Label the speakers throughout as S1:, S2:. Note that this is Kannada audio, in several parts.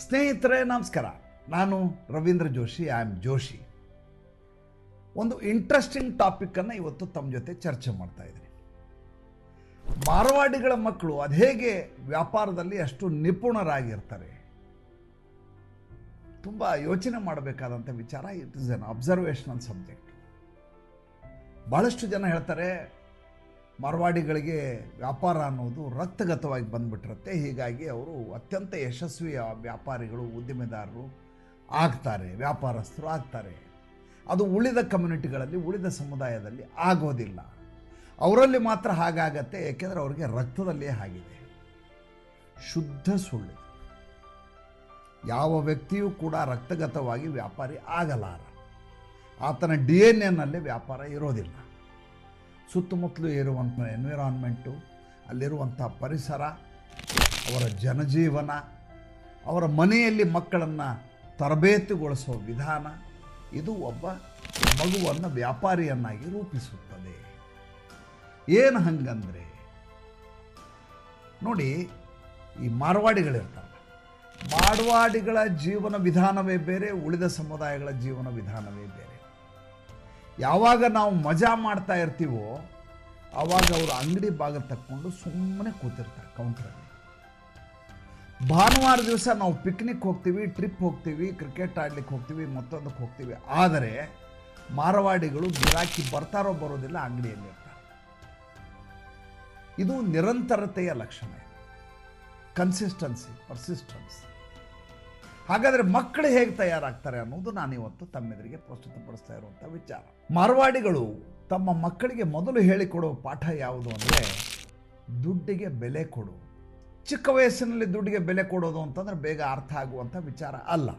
S1: ಸ್ನೇಹಿತರೆ ನಮಸ್ಕಾರ. ನಾನು ರವೀಂದ್ರ ಜೋಶಿ. I am Joshi. ಒಂದು ಇಂಟ್ರೆಸ್ಟಿಂಗ್ ಟಾಪಿಕ್ಕನ್ನು ಇವತ್ತು ತಮ್ಮ ಜೊತೆ ಚರ್ಚೆ ಮಾಡ್ತಾ ಇದ್ದೀನಿ. ಮಾರವಾಡಿಗಳ ಮಕ್ಕಳು ಅದು ಹೇಗೆ ವ್ಯಾಪಾರದಲ್ಲಿ ಅಷ್ಟು ನಿಪುಣರಾಗಿರ್ತಾರೆ, ತುಂಬ ಯೋಚನೆ ಮಾಡಬೇಕಾದಂಥ ವಿಚಾರ. It is N observational subject. ಭಾಳಷ್ಟು ಜನ ಹೇಳ್ತಾರೆ ಮಾರವಾಡಿಗಳಿಗೆ ವ್ಯಾಪಾರ ಅನ್ನೋದು ರಕ್ತಗತವಾಗಿ ಬಂದುಬಿಟ್ಟಿರುತ್ತೆ, ಹೀಗಾಗಿ ಅವರು ಅತ್ಯಂತ ಯಶಸ್ವಿ ವ್ಯಾಪಾರಿಗಳು, ಉದ್ಯಮಿದಾರರು ಆಗ್ತಾರೆ, ವ್ಯಾಪಾರಸ್ಥರು ಆಗ್ತಾರೆ. ಅದು ಉಳಿದ ಕಮ್ಯುನಿಟಿಗಳಲ್ಲಿ, ಉಳಿದ ಸಮುದಾಯದಲ್ಲಿ ಆಗೋದಿಲ್ಲ. ಅವರಲ್ಲಿ ಮಾತ್ರ ಹಾಗಾಗತ್ತೆ, ಏಕೆಂದರೆ ಅವರಿಗೆ ರಕ್ತದಲ್ಲೇ ಆಗಿದೆ. ಶುದ್ಧ ಸುಳ್ಳು. ಯಾವ ವ್ಯಕ್ತಿಯೂ ಕೂಡ ರಕ್ತಗತವಾಗಿ ವ್ಯಾಪಾರಿ ಆಗಲಾರ. ಆತನ DNA ವ್ಯಾಪಾರ ಇರೋದಿಲ್ಲ. ಸುತ್ತಮುತ್ತಲು ಇರುವಂಥ ಎನ್ವಿರಾನ್ಮೆಂಟು, ಅಲ್ಲಿರುವಂಥ ಪರಿಸರ, ಅವರ ಜನಜೀವನ, ಅವರ ಮನೆಯಲ್ಲಿ ಮಕ್ಕಳನ್ನು ತರಬೇತುಗೊಳಿಸೋ ವಿಧಾನ, ಇದು ಒಬ್ಬ ಮಗುವನ್ನು ವ್ಯಾಪಾರಿಯನ್ನಾಗಿ ರೂಪಿಸುತ್ತದೆ. ಏನು ಹಂಗಂದರೆ ನೋಡಿ, ಈ ಮಾರವಾಡಿಗಳಿರ್ತಾರೆ. ಮಾರವಾಡಿಗಳ ಜೀವನ ವಿಧಾನವೇ ಬೇರೆ, ಉಳಿದ ಸಮುದಾಯಗಳ ಜೀವನ ವಿಧಾನವೇ ಬೇರೆ. ಯಾವಾಗ ನಾವು ಮಜಾ ಮಾಡ್ತಾ ಇರ್ತೀವೋ ಆವಾಗ ಅವರು ಅಂಗಡಿ ಬಾಗಿಲು ತಕ್ಕೊಂಡು ಸುಮ್ಮನೆ ಕೂತಿರ್ತಾರೆ ಕೌಂಟ್ರಲ್ಲಿ. ಭಾನುವಾರ ದಿವಸ ನಾವು ಪಿಕ್ನಿಕ್ ಹೋಗ್ತೀವಿ, ಟ್ರಿಪ್ ಹೋಗ್ತೀವಿ, ಕ್ರಿಕೆಟ್ ಆಡ್ಲಿಕ್ಕೆ ಹೋಗ್ತೀವಿ, ಮತ್ತೊಂದಕ್ಕೆ ಹೋಗ್ತೀವಿ. ಆದರೆ ಮಾರವಾಡಿಗಳು ಗಿರಾಕಿ ಬರ್ತಾರೋ ಬರೋದಿಲ್ಲ, ಅಂಗಡಿಯಲ್ಲಿರ್ತಾರೆ. ಇದು ನಿರಂತರತೆಯ ಲಕ್ಷಣ, ಕನ್ಸಿಸ್ಟೆನ್ಸಿ, ಪರ್ಸಿಸ್ಟೆನ್ಸಿ. ಹಾಗಾದರೆ ಮಕ್ಕಳು ಹೇಗೆ ತಯಾರಾಗ್ತಾರೆ ಅನ್ನೋದು ನಾನಿವತ್ತು ತಮ್ಮೆದುರಿಗೆ ಪ್ರಸ್ತುತಪಡಿಸ್ತಾ ಇರುವಂಥ ವಿಚಾರ. ಮಾರವಾಡಿಗಳು ತಮ್ಮ ಮಕ್ಕಳಿಗೆ ಮೊದಲು ಹೇಳಿಕೊಡುವ ಪಾಠ ಯಾವುದು ಅಂದರೆ ದುಡ್ಡಿಗೆ ಬೆಲೆ ಕೊಡು. ಚಿಕ್ಕ ವಯಸ್ಸಿನಲ್ಲಿ ದುಡ್ಡಿಗೆ ಬೆಲೆ ಕೊಡೋದು ಅಂತಂದರೆ ಬೇಗ ಅರ್ಥ ಆಗುವಂಥ ವಿಚಾರ ಅಲ್ಲ.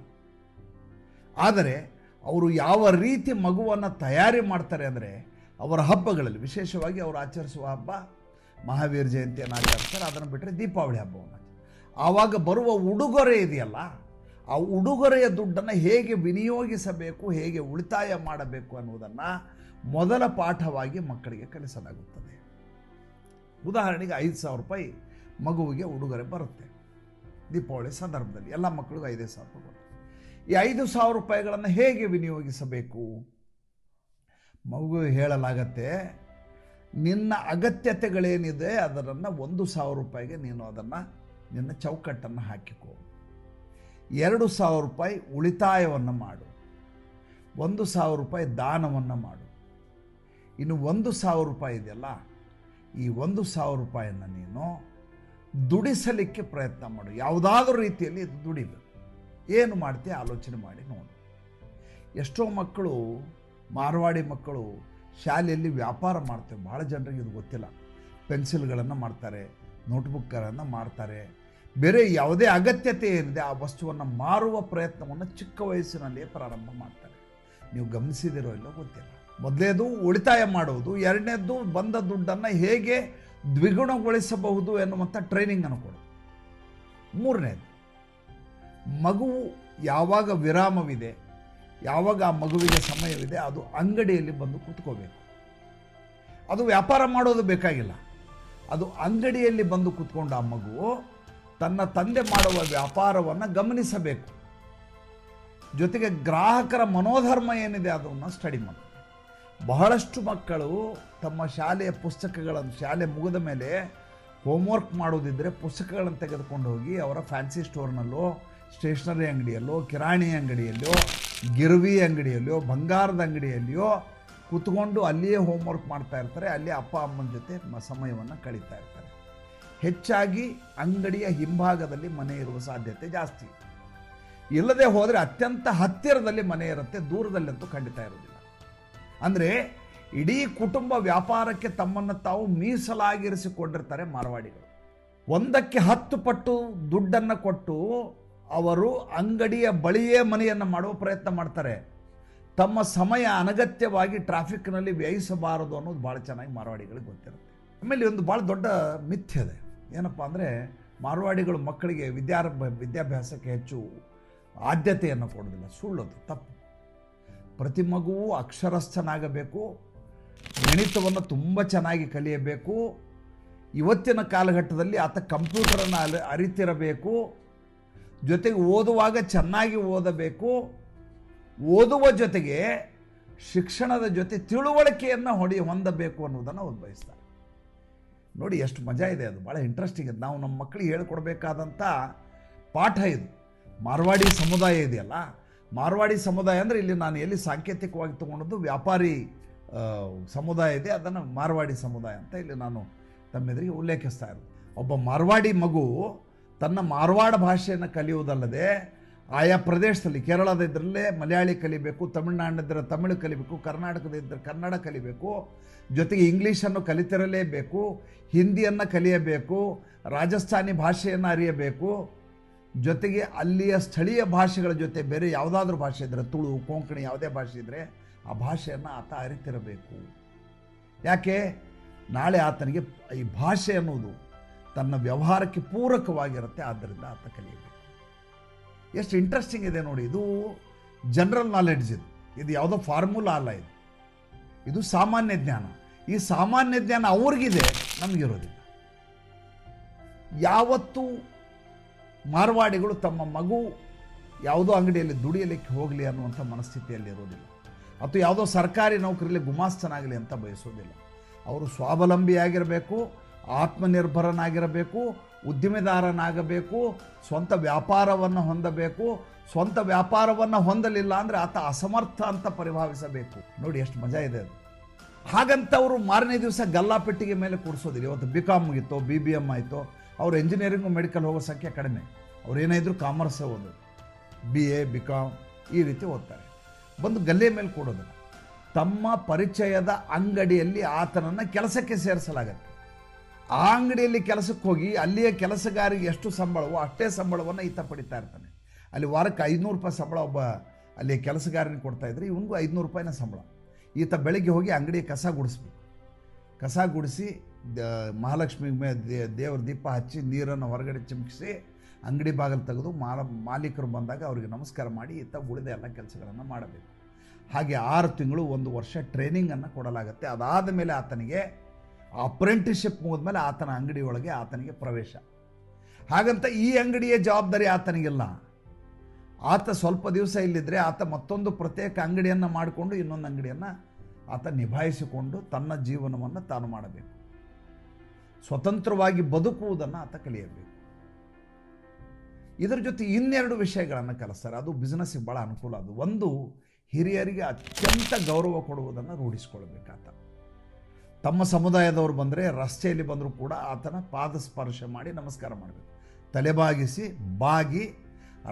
S1: ಆದರೆ ಅವರು ಯಾವ ರೀತಿ ಮಗುವನ್ನು ತಯಾರಿ ಮಾಡ್ತಾರೆ ಅಂದರೆ ಅವರ ಹಬ್ಬಗಳಲ್ಲಿ, ವಿಶೇಷವಾಗಿ ಅವರು ಆಚರಿಸುವ ಹಬ್ಬ ಮಹಾವೀರ ಜಯಂತಿಯನ್ನು ಆಚರಿಸ್ತಾರೆ. ಅದನ್ನು ಬಿಟ್ಟರೆ ದೀಪಾವಳಿ ಹಬ್ಬವನ್ನು. ಆವಾಗ ಬರುವ ಉಡುಗೊರೆ ಇದೆಯಲ್ಲ, ಆ ಉಡುಗೊರೆಯ ದುಡ್ಡನ್ನು ಹೇಗೆ ವಿನಿಯೋಗಿಸಬೇಕು, ಹೇಗೆ ಉಳಿತಾಯ ಮಾಡಬೇಕು ಅನ್ನುವುದನ್ನು ಮೊದಲ ಪಾಠವಾಗಿ ಮಕ್ಕಳಿಗೆ ಕಲಿಸಲಾಗುತ್ತದೆ. ಉದಾಹರಣೆಗೆ 5,000 ರೂಪಾಯಿ ಮಗುವಿಗೆ ಉಡುಗೊರೆ ಬರುತ್ತೆ ದೀಪಾವಳಿ ಸಂದರ್ಭದಲ್ಲಿ. ಎಲ್ಲ ಮಕ್ಕಳಿಗೂ 5,000 ರೂಪಾಯಿ ಬರುತ್ತೆ. ಈ 5,000 ರೂಪಾಯಿಗಳನ್ನು ಹೇಗೆ ವಿನಿಯೋಗಿಸಬೇಕು? ಮಗುವಿಗೆ ಹೇಳಲಾಗತ್ತೆ, ನಿನ್ನ ಅಗತ್ಯತೆಗಳೇನಿದೆ ಅದನ್ನು 1,000 ರೂಪಾಯಿಗೆ ನೀನು ಅದನ್ನು ನಿನ್ನ ಚೌಕಟ್ಟನ್ನು ಹಾಕಿಕೋ. 2,000 ರೂಪಾಯಿ ಉಳಿತಾಯವನ್ನು ಮಾಡು. 1,000 ರೂಪಾಯಿ ದಾನವನ್ನು ಮಾಡು. ಇನ್ನು 1,000 ರೂಪಾಯಿ ಇದೆಯಲ್ಲ, ಈ 1,000 ರೂಪಾಯಿಯನ್ನು ನೀನು ದುಡಿಸಲಿಕ್ಕೆ ಪ್ರಯತ್ನ ಮಾಡು. ಯಾವುದಾದ್ರೂ ರೀತಿಯಲ್ಲಿ ಇದು ದುಡಿಬೇಕು. ಏನು ಮಾಡ್ತೀಯ ಆಲೋಚನೆ ಮಾಡಿ ನೋಡು. ಎಷ್ಟೋ ಮಕ್ಕಳು, ಮಾರವಾಡಿ ಮಕ್ಕಳು ಶಾಲೆಯಲ್ಲಿ ವ್ಯಾಪಾರ ಮಾಡ್ತೇವೆ. ಭಾಳ ಜನರಿಗೆ ಇದು ಗೊತ್ತಿಲ್ಲ. ಪೆನ್ಸಿಲ್ಗಳನ್ನು ಮಾಡ್ತಾರೆ, ನೋಟ್ಬುಕ್ಗಳನ್ನು ಮಾಡ್ತಾರೆ. ಬೇರೆ ಯಾವುದೇ ಅಗತ್ಯತೆ ಏನಿದೆ ಆ ವಸ್ತುವನ್ನು ಮಾರುವ ಪ್ರಯತ್ನವನ್ನು ಚಿಕ್ಕ ವಯಸ್ಸಿನಲ್ಲಿಯೇ ಪ್ರಾರಂಭ ಮಾಡ್ತಾರೆ. ನೀವು ಗಮನಿಸಿದಿರೋ ಇಲ್ಲೋ ಗೊತ್ತಿಲ್ಲ. ಮೊದಲನೇದು ಉಳಿತಾಯ ಮಾಡುವುದು, ಎರಡನೇದು ಬಂದ ದುಡ್ಡನ್ನು ಹೇಗೆ ದ್ವಿಗುಣಗೊಳಿಸಬಹುದು ಎನ್ನುವಂಥ ಟ್ರೈನಿಂಗನ್ನು ಕೊಡೋದು, ಮೂರನೇದು ಮಗುವು ಯಾವಾಗ ವಿರಾಮವಿದೆ, ಯಾವಾಗ ಆ ಮಗುವಿಗೆ ಸಮಯವಿದೆ, ಅದು ಅಂಗಡಿಯಲ್ಲಿ ಬಂದು ಕೂತ್ಕೋಬೇಕು. ಅದು ವ್ಯಾಪಾರ ಮಾಡೋದು ಬೇಕಾಗಿಲ್ಲ. ಅದು ಅಂಗಡಿಯಲ್ಲಿ ಬಂದು ಕೂತ್ಕೊಂಡು ಆ ಮಗು ತನ್ನ ತಂದೆ ಮಾಡುವ ವ್ಯಾಪಾರವನ್ನು ಗಮನಿಸಬೇಕು. ಜೊತೆಗೆ ಗ್ರಾಹಕರ ಮನೋಧರ್ಮ ಏನಿದೆ ಅದನ್ನು ಸ್ಟಡಿ ಮಾಡಬೇಕು. ಬಹಳಷ್ಟು ಮಕ್ಕಳು ತಮ್ಮ ಶಾಲೆಯ ಪುಸ್ತಕಗಳನ್ನು, ಶಾಲೆ ಮುಗಿದ ಮೇಲೆ ಹೋಮ್ವರ್ಕ್ ಮಾಡೋದಿದ್ದರೆ ಪುಸ್ತಕಗಳನ್ನು ತೆಗೆದುಕೊಂಡು ಹೋಗಿ ಅವರ ಫ್ಯಾನ್ಸಿ ಸ್ಟೋರ್ನಲ್ಲೋ, ಸ್ಟೇಷನರಿ ಅಂಗಡಿಯಲ್ಲೋ, ಕಿರಾಣಿ ಅಂಗಡಿಯಲ್ಲೋ, ಗಿರ್ವಿ ಅಂಗಡಿಯಲ್ಲೋ, ಬಂಗಾರದ ಅಂಗಡಿಯಲ್ಲಿಯೋ ಕೂತ್ಕೊಂಡು ಅಲ್ಲಿಯೇ ಹೋಮ್ವರ್ಕ್ ಮಾಡ್ತಾ ಇರ್ತಾರೆ. ಅಲ್ಲಿ ಅಪ್ಪ ಅಮ್ಮನ ಜೊತೆ ಸಮಯವನ್ನು ಕಳೀತಾ ಇರ್ತಾರೆ. ಹೆಚ್ಚಾಗಿ ಅಂಗಡಿಯ ಹಿಂಭಾಗದಲ್ಲಿ ಮನೆ ಇರುವ ಸಾಧ್ಯತೆ ಜಾಸ್ತಿ. ಇಲ್ಲದೆ ಹೋದರೆ ಅತ್ಯಂತ ಹತ್ತಿರದಲ್ಲಿ ಮನೆ ಇರುತ್ತೆ, ದೂರದಲ್ಲಂತೂ ಖಂಡಿತ ಇರೋದಿಲ್ಲ. ಅಂದರೆ ಇಡೀ ಕುಟುಂಬ ವ್ಯಾಪಾರಕ್ಕೆ ತಮ್ಮನ್ನು ತಾವು ಮೀಸಲಾಗಿರಿಸಿಕೊಂಡಿರ್ತಾರೆ ಮಾರವಾಡಿಗಳು. 1ಕ್ಕೆ 10 ಪಟ್ಟು ದುಡ್ಡನ್ನು ಕೊಟ್ಟು ಅವರು ಅಂಗಡಿಯ ಬಳಿಯೇ ಮನೆಯನ್ನು ಮಾಡುವ ಪ್ರಯತ್ನ ಮಾಡ್ತಾರೆ. ತಮ್ಮ ಸಮಯ ಅನಗತ್ಯವಾಗಿ ಟ್ರಾಫಿಕ್ನಲ್ಲಿ ವ್ಯಯಿಸಬಾರದು ಅನ್ನೋದು ಭಾಳ ಚೆನ್ನಾಗಿ ಮಾರವಾಡಿಗಳಿಗೆ ಗೊತ್ತಿರುತ್ತೆ. ಆಮೇಲೆ ಒಂದು ಭಾಳ ದೊಡ್ಡ ಮಿಥ್ಯೆ ಇದೆ. ಏನಪ್ಪ ಅಂದರೆ ಮಾರವಾಡಿಗಳು ಮಕ್ಕಳಿಗೆ ವಿದ್ಯಾಭ್ಯಾಸಕ್ಕೆ ಹೆಚ್ಚು ಆದ್ಯತೆಯನ್ನು ಕೊಡೋದಿಲ್ಲ. ಸುಳ್ಳೋದು, ತಪ್ಪು. ಪ್ರತಿ ಮಗುವು ಅಕ್ಷರಸ್ಥನಾಗಬೇಕು, ಗಣಿತವನ್ನು ತುಂಬ ಚೆನ್ನಾಗಿ ಕಲಿಯಬೇಕು. ಇವತ್ತಿನ ಕಾಲಘಟ್ಟದಲ್ಲಿ ಆತ ಕಂಪ್ಯೂಟರನ್ನು ಅರಿತಿರಬೇಕು. ಜೊತೆಗೆ ಓದುವಾಗ ಚೆನ್ನಾಗಿ ಓದಬೇಕು, ಓದುವ ಜೊತೆಗೆ ಶಿಕ್ಷಣದ ಜೊತೆ ತಿಳುವಳಿಕೆಯನ್ನು ಹೊಂದಬೇಕು ಅನ್ನೋದನ್ನು ಅವ್ರು ಬಯಸ್ತಾರೆ. ನೋಡಿ ಎಷ್ಟು ಮಜಾ ಇದೆ, ಅದು ಭಾಳ ಇಂಟ್ರೆಸ್ಟಿಂಗ್ ಇದೆ. ನಾವು ನಮ್ಮ ಮಕ್ಕಳಿಗೆ ಹೇಳ್ಕೊಡ್ಬೇಕಾದಂಥ ಪಾಠ ಇದು. ಮಾರ್ವಾಡಿ ಸಮುದಾಯ ಇದೆಯಲ್ಲ, ಮಾರ್ವಾಡಿ ಸಮುದಾಯ ಅಂದರೆ ಇಲ್ಲಿ ನಾನು ಎಲ್ಲಿ ಸಾಂಕೇತಿಕವಾಗಿ ತೊಗೊಂಡದ್ದು ವ್ಯಾಪಾರಿ ಸಮುದಾಯ ಇದೆ, ಅದನ್ನು ಮಾರ್ವಾಡಿ ಸಮುದಾಯ ಅಂತ ಇಲ್ಲಿ ನಾನು ತಮ್ಮೆದುರಿಗೆ ಉಲ್ಲೇಖಿಸ್ತಾ ಇರೋದು. ಒಬ್ಬ ಮಾರ್ವಾಡಿ ಮಗು ತನ್ನ ಮಾರ್ವಾಡ ಭಾಷೆಯನ್ನು ಕಲಿಯುವುದಲ್ಲದೆ ಆಯಾ ಪ್ರದೇಶದಲ್ಲಿ, ಕೇರಳದಿದ್ದರಲ್ಲೇ ಮಲಯಾಳಿ ಕಲಿಬೇಕು, ತಮಿಳುನಾಡಿದ್ರೆ ತಮಿಳು ಕಲಿಬೇಕು, ಕರ್ನಾಟಕದಿದ್ದರೆ ಕನ್ನಡ ಕಲಿಬೇಕು, ಜೊತೆಗೆ ಇಂಗ್ಲೀಷನ್ನು ಕಲಿತಿರಲೇಬೇಕು, ಹಿಂದಿಯನ್ನು ಕಲಿಯಬೇಕು, ರಾಜಸ್ಥಾನಿ ಭಾಷೆಯನ್ನು ಅರಿಯಬೇಕು, ಜೊತೆಗೆ ಅಲ್ಲಿಯ ಸ್ಥಳೀಯ ಭಾಷೆಗಳ ಜೊತೆ ಬೇರೆ ಯಾವುದಾದ್ರೂ ಭಾಷೆ ಇದ್ದರೆ, ತುಳು, ಕೊಂಕಣಿ ಯಾವುದೇ ಭಾಷೆ ಇದ್ದರೆ ಆ ಭಾಷೆಯನ್ನು ಆತ ಅರಿತಿರಬೇಕು. ಯಾಕೆ? ನಾಳೆ ಆತನಿಗೆ ಈ ಭಾಷೆ ಅನ್ನೋದು ತನ್ನ ವ್ಯವಹಾರಕ್ಕೆ ಪೂರಕವಾಗಿರುತ್ತೆ, ಆದ್ದರಿಂದ ಆತ ಕಲಿಯಬೇಕು. ಎಷ್ಟು ಇಂಟ್ರೆಸ್ಟಿಂಗ್ ಇದೆ ನೋಡಿ. ಇದು ಜನರಲ್ ನಾಲೆಡ್ಜ್, ಇದು ಯಾವುದೋ ಫಾರ್ಮುಲಾ ಅಲ್ಲ, ಇದು ಸಾಮಾನ್ಯ ಜ್ಞಾನ. ಈ ಸಾಮಾನ್ಯ ಜ್ಞಾನ ಅವ್ರಿಗಿದೆ, ನಮಗಿರೋದಿಲ್ಲ. ಯಾವತ್ತೂ ಮಾರ್ವಾಡಿಗಳು ತಮ್ಮ ಮಗು ಯಾವುದೋ ಅಂಗಡಿಯಲ್ಲಿ ದುಡಿಯಲಿಕ್ಕೆ ಹೋಗಲಿ ಅನ್ನುವಂಥ ಮನಸ್ಥಿತಿಯಲ್ಲಿ ಇರೋದಿಲ್ಲ, ಅಥವಾ ಯಾವುದೋ ಸರ್ಕಾರಿ ನೌಕರಿಯಲ್ಲಿ ಗುಮಾಸ್ತನಾಗಲಿ ಅಂತ ಬಯಸೋದಿಲ್ಲ. ಅವರು ಸ್ವಾವಲಂಬಿಯಾಗಿರಬೇಕು, ಆತ್ಮನಿರ್ಭರನಾಗಿರಬೇಕು, ಉದ್ದಿಮೆದಾರನಾಗಬೇಕು, ಸ್ವಂತ ವ್ಯಾಪಾರವನ್ನು ಹೊಂದಬೇಕು. ಸ್ವಂತ ವ್ಯಾಪಾರವನ್ನು ಹೊಂದಲಿಲ್ಲ ಅಂದರೆ ಆತ ಅಸಮರ್ಥ ಅಂತ ಪರಿಭಾವಿಸಬೇಕು. ನೋಡಿ ಎಷ್ಟು ಮಜಾ ಇದೆ ಅದು. ಹಾಗಂತ ಅವರು ಮಾರನೇ ದಿವಸ ಗಲ್ಲಾಪೆಟ್ಟಿಗೆ ಮೇಲೆ ಕೂರಿಸೋದಿಲ್ಲ. ಇವತ್ತು BCom ಮುಗಿತೋ, BBM ಆಯಿತೋ, ಅವರು ಇಂಜಿನಿಯರಿಂಗು ಮೆಡಿಕಲ್ ಹೋಗೋ ಸಂಖ್ಯೆ ಕಡಿಮೆ. ಅವ್ರು ಏನಾದರೂ ಕಾಮರ್ಸೇ ಓದೋದು, BA BCom ಈ ರೀತಿ ಓದ್ತಾರೆ. ಬಂದು ಗಲ್ಲೆ ಮೇಲೆ ಕೊಡೋದಿಲ್ಲ. ತಮ್ಮ ಪರಿಚಯದ ಅಂಗಡಿಯಲ್ಲಿ ಆತನನ್ನು ಕೆಲಸಕ್ಕೆ ಸೇರಿಸಲಾಗತ್ತೆ. ಆ ಅಂಗಡಿಯಲ್ಲಿ ಕೆಲಸಕ್ಕೆ ಹೋಗಿ ಅಲ್ಲಿಯ ಕೆಲಸಗಾರಿಗೆ ಎಷ್ಟು ಸಂಬಳವೋ ಅಷ್ಟೇ ಸಂಬಳವನ್ನು ಈತ ಪಡಿತಾ ಇರ್ತಾನೆ. ಅಲ್ಲಿ ವಾರಕ್ಕೆ 500 ರೂಪಾಯಿ ಸಂಬಳ ಒಬ್ಬ ಅಲ್ಲಿ ಕೆಲಸಗಾರನಿಗೆ ಕೊಡ್ತಾಯಿದ್ರೆ, ಇವನಿಗೂ 500 ರೂಪಾಯಿನ ಸಂಬಳ. ಈತ ಬೆಳಗ್ಗೆ ಹೋಗಿ ಅಂಗಡಿ ಕಸ ಗುಡಿಸ್ಬೇಕು. ಕಸ ಗುಡಿಸಿ ಮಹಾಲಕ್ಷ್ಮಿ ದೇವ್ರ ದೀಪ ಹಚ್ಚಿ ನೀರನ್ನು ಹೊರಗಡೆ ಚಿಮುಕಿಸಿ ಅಂಗಡಿ ಬಾಗಿಲು ತೆಗೆದು ಮಾಲೀಕರು ಬಂದಾಗ ಅವರಿಗೆ ನಮಸ್ಕಾರ ಮಾಡಿ ಈತ ಉಳಿದ ಎಲ್ಲ ಕೆಲಸಗಳನ್ನು ಮಾಡಬೇಕು. ಹಾಗೆ 6 ತಿಂಗಳು 1 ವರ್ಷ ಟ್ರೈನಿಂಗನ್ನು ಕೊಡಲಾಗುತ್ತೆ. ಅದಾದ ಮೇಲೆ ಆತನಿಗೆ ಅಪ್ರೆಂಟಿಸ್ಶಿಪ್ ಮುಗಿದ್ಮೇಲೆ ಆತನ ಅಂಗಡಿಯೊಳಗೆ ಆತನಿಗೆ ಪ್ರವೇಶ. ಹಾಗಂತ ಈ ಅಂಗಡಿಯ ಜವಾಬ್ದಾರಿ ಆತನಿಗಿಲ್ಲ. ಆತ ಸ್ವಲ್ಪ ದಿವಸ ಇಲ್ಲಿದ್ದರೆ ಆತ ಮತ್ತೊಂದು ಪ್ರತ್ಯೇಕ ಅಂಗಡಿಯನ್ನು ಮಾಡಿಕೊಂಡು ಇನ್ನೊಂದು ಅಂಗಡಿಯನ್ನು ಆತ ನಿಭಾಯಿಸಿಕೊಂಡು ತನ್ನ ಜೀವನವನ್ನು ತಾನು ಮಾಡಬೇಕು. ಸ್ವತಂತ್ರವಾಗಿ ಬದುಕುವುದನ್ನು ಆತ ಕಲಿಯಬೇಕು. ಇದರ ಜೊತೆ ಇನ್ನೆರಡು ವಿಷಯಗಳನ್ನು ಕಲಿಸ್ತಾರೆ. ಅದು ಬಿಸ್ನೆಸ್ಸಿಗೆ ಭಾಳ ಅನುಕೂಲ. ಅದು ಒಂದು, ಹಿರಿಯರಿಗೆ ಅತ್ಯಂತ ಗೌರವ ಕೊಡುವುದನ್ನು ರೂಢಿಸಿಕೊಳ್ಬೇಕಾತ. ತಮ್ಮ ಸಮುದಾಯದವರು ಬಂದರೆ ರಸ್ತೆಯಲ್ಲಿ ಬಂದರೂ ಕೂಡ ಆತನ ಪಾದ ಸ್ಪರ್ಶ ಮಾಡಿ ನಮಸ್ಕಾರ ಮಾಡಬೇಕು. ತಲೆಬಾಗಿಸಿ ಬಾಗಿ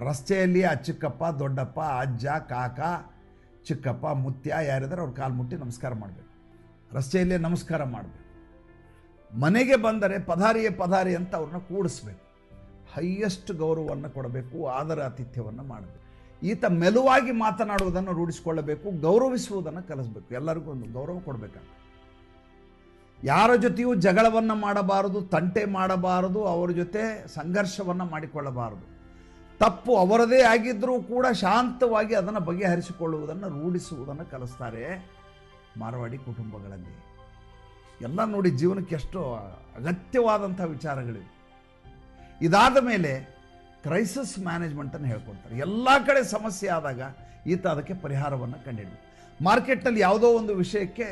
S1: ರಸ್ತೆಯಲ್ಲಿ ಆ ಚಿಕ್ಕಪ್ಪ, ದೊಡ್ಡಪ್ಪ, ಅಜ್ಜ, ಕಾಕ, ಚಿಕ್ಕಪ್ಪ, ಮುತ್ಯ ಯಾರಿದ್ದಾರೆ ಅವ್ರ ಕಾಲು ಮುಟ್ಟಿ ನಮಸ್ಕಾರ ಮಾಡಬೇಕು. ರಸ್ತೆಯಲ್ಲೇ ನಮಸ್ಕಾರ ಮಾಡಬೇಕು. ಮನೆಗೆ ಬಂದರೆ ಪಧಾರಿಯೇ ಪಧಾರಿ ಅಂತ ಅವ್ರನ್ನ ಕೂಡಿಸ್ಬೇಕು. ಹೈಯೆಸ್ಟ್ ಗೌರವವನ್ನು ಕೊಡಬೇಕು, ಆದರ ಆತಿಥ್ಯವನ್ನು ಮಾಡಬೇಕು. ಈತ ಮೆಲುವಾಗಿ ಮಾತನಾಡುವುದನ್ನು ರೂಢಿಸಿಕೊಳ್ಳಬೇಕು, ಗೌರವಿಸುವುದನ್ನು ಕಲಿಸಬೇಕು. ಎಲ್ಲರಿಗೂ ಒಂದು ಗೌರವ ಕೊಡಬೇಕಂತ. ಯಾರ ಜೊತೆಯೂ ಜಗಳವನ್ನು ಮಾಡಬಾರದು, ತಂಟೆ ಮಾಡಬಾರದು, ಅವರ ಜೊತೆ ಸಂಘರ್ಷವನ್ನು ಮಾಡಿಕೊಳ್ಳಬಾರದು. ತಪ್ಪು ಅವರದೇ ಆಗಿದ್ದರೂ ಕೂಡ ಶಾಂತವಾಗಿ ಅದನ್ನು ಬಗೆಹರಿಸಿಕೊಳ್ಳುವುದನ್ನು ರೂಢಿಸುವುದನ್ನು ಕಲಿಸ್ತಾರೆ ಮಾರವಾಡಿ ಕುಟುಂಬಗಳಲ್ಲಿ. ಎಲ್ಲ ನೋಡಿ ಜೀವನಕ್ಕೆ ಎಷ್ಟು ಅಗತ್ಯವಾದಂಥ ವಿಚಾರಗಳಿವೆ. ಇದಾದ ಮೇಲೆ ಕ್ರೈಸಿಸ್ ಮ್ಯಾನೇಜ್ಮೆಂಟನ್ನು ಹೇಳ್ಕೊಡ್ತಾರೆ. ಎಲ್ಲ ಕಡೆ ಸಮಸ್ಯೆ ಆದಾಗ ಈತ ಅದಕ್ಕೆ ಪರಿಹಾರವನ್ನು ಕಂಡಿಡ್ಬೇಕು. ಮಾರ್ಕೆಟ್ನಲ್ಲಿ ಯಾವುದೋ ಒಂದು ವಿಷಯಕ್ಕೆ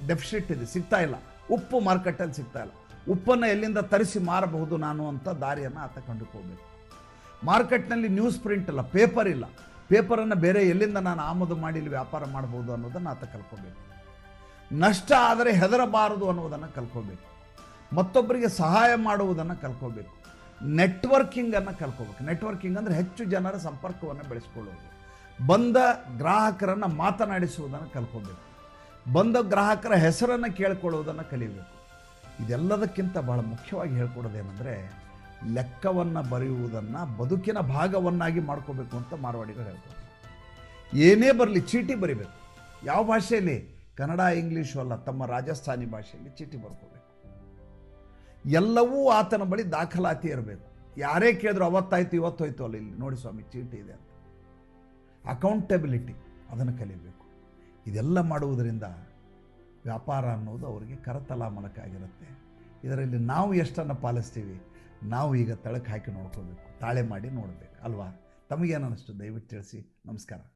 S1: ಡೆಫಿಸಿಟ್ ಇದೆ, ಸಿಗ್ತಾ ಇಲ್ಲ. ಉಪ್ಪು ಮಾರ್ಕೆಟಲ್ಲಿ ಸಿಗ್ತಾ ಇಲ್ಲ. ಉಪ್ಪನ್ನು ಎಲ್ಲಿಂದ ತರಿಸಿ ಮಾರಬಹುದು ನಾನು ಅಂತ ದಾರಿಯನ್ನು ಆತ ಕಂಡುಕೋಬೇಕು. ಮಾರ್ಕೆಟ್ನಲ್ಲಿ ನ್ಯೂಸ್ ಪ್ರಿಂಟ್ ಇಲ್ಲ, ಪೇಪರ್ ಇಲ್ಲ. ಪೇಪರನ್ನು ಬೇರೆ ಎಲ್ಲಿಂದ ನಾನು ಆಮದು ಮಾಡಿ ಇಲ್ಲಿ ವ್ಯಾಪಾರ ಮಾಡ್ಬೋದು ಅನ್ನೋದನ್ನು ಆತ ಕಲ್ಕೋಬೇಕು. ನಷ್ಟ ಆದರೆ ಹೆದರಬಾರದು ಅನ್ನೋದನ್ನು ಕಲ್ಕೋಬೇಕು. ಮತ್ತೊಬ್ಬರಿಗೆ ಸಹಾಯ ಮಾಡುವುದನ್ನು ಕಲ್ಕೋಬೇಕು. ನೆಟ್ವರ್ಕಿಂಗನ್ನು ಕಲ್ಕೋಬೇಕು. ನೆಟ್ವರ್ಕಿಂಗ್ ಅಂದರೆ ಹೆಚ್ಚು ಜನರ ಸಂಪರ್ಕವನ್ನು ಬೆಳೆಸ್ಕೊಳ್ಳೋದು. ಬಂದ ಗ್ರಾಹಕರನ್ನು ಮಾತನಾಡಿಸುವುದನ್ನು ಕಲ್ಕೋಬೇಕು. ಬಂದ ಗ್ರಾಹಕರ ಹೆಸರನ್ನು ಕೇಳಿಕೊಳ್ಳುವುದನ್ನು ಕಲಿಯಬೇಕು. ಇದೆಲ್ಲದಕ್ಕಿಂತ ಬಹಳ ಮುಖ್ಯವಾಗಿ ಹೇಳ್ಕೊಡೋದೇನೆಂದರೆ, ಲೆಕ್ಕವನ್ನು ಬರೆಯುವುದನ್ನು ಬದುಕಿನ ಭಾಗವನ್ನಾಗಿ ಮಾಡ್ಕೋಬೇಕು ಅಂತ ಮಾರವಾಡಿಗಳು ಹೇಳ್ತಾರೆ. ಏನೇ ಬರಲಿ ಚೀಟಿ ಬರಿಬೇಕು. ಯಾವ ಭಾಷೆಯಲ್ಲಿ? ಕನ್ನಡ, ಇಂಗ್ಲೀಷು ಅಲ್ಲ, ತಮ್ಮ ರಾಜಸ್ಥಾನಿ ಭಾಷೆಯಲ್ಲಿ ಚೀಟಿ ಬರ್ಕೋಬೇಕು. ಎಲ್ಲವೂ ಆತನ ಬಳಿ ದಾಖಲಾತಿ ಇರಬೇಕು. ಯಾರೇ ಕೇಳಿದ್ರು ಅವತ್ತಾಯ್ತು ಇವತ್ತೋಯ್ತು ಅಲ್ಲ, ಇಲ್ಲಿ ನೋಡಿ ಸ್ವಾಮಿ ಚೀಟಿ ಇದೆ ಅಂತ. ಅಕೌಂಟೆಬಿಲಿಟಿ ಅದನ್ನು ಕಲಿಬೇಕು. ಇದೆಲ್ಲ ಮಾಡುವುದರಿಂದ ವ್ಯಾಪಾರ ಅನ್ನೋದು ಅವರಿಗೆ ಕರತಲಾಮಲಕ ಆಗಿರುತ್ತೆ. ಇದರಲ್ಲಿ ನಾವು ಎಷ್ಟನ್ನು ಪಾಲಿಸ್ತೀವಿ, ನಾವು ಈಗ ತಳಕ್ಕೆ ಹಾಕಿ ನೋಡ್ಕೋಬೇಕು, ತಾಳೆ ಮಾಡಿ ನೋಡಬೇಕು ಅಲ್ವಾ? ತಮಗೇನು ಅನ್ನಿಸ್ತು ದಯವಿಟ್ಟು ತಿಳಿಸಿ. ನಮಸ್ಕಾರ.